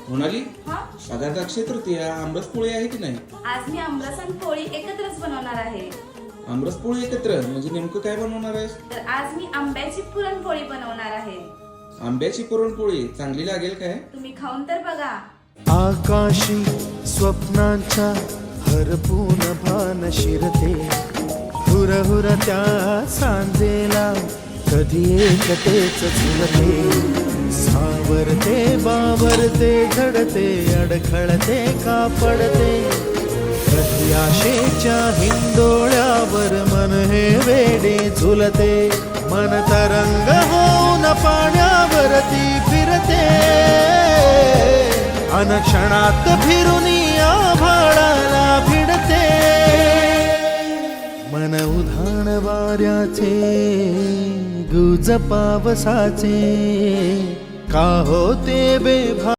म्हणाली हा अगं अक्षय तृतीया आमरस पोळी आहे की नाही? आज मी आमरस आणि पोळी एकत्रच बनवणार आहे. आमरस पोळी एकत्र म्हणजे नेमकं काय बनवणार आहेस? तर आज मी आंब्याची पुरणपोळी बनवणार आहे. आंब्याची पुरणपोळी चांगली लागेल काय? तुम्ही खाऊन तर बघा. आकाशी स्वप्नांच्या हरपून भान शिरते, हुरहुर त्या सांजेला कधी एकटेच झुलते, सावरते बावरते झडते अडखळते का पडते, कधी आशेच्या हिंदोळ्यावर मन हे वेडे झुलते, मन तरंग होऊन पाण्यावरती फिरते, अनक्षणात फिरून आभाळाला भिडते, मन उधाण वाऱ्याचे गुज पावसाचे का होते बेभा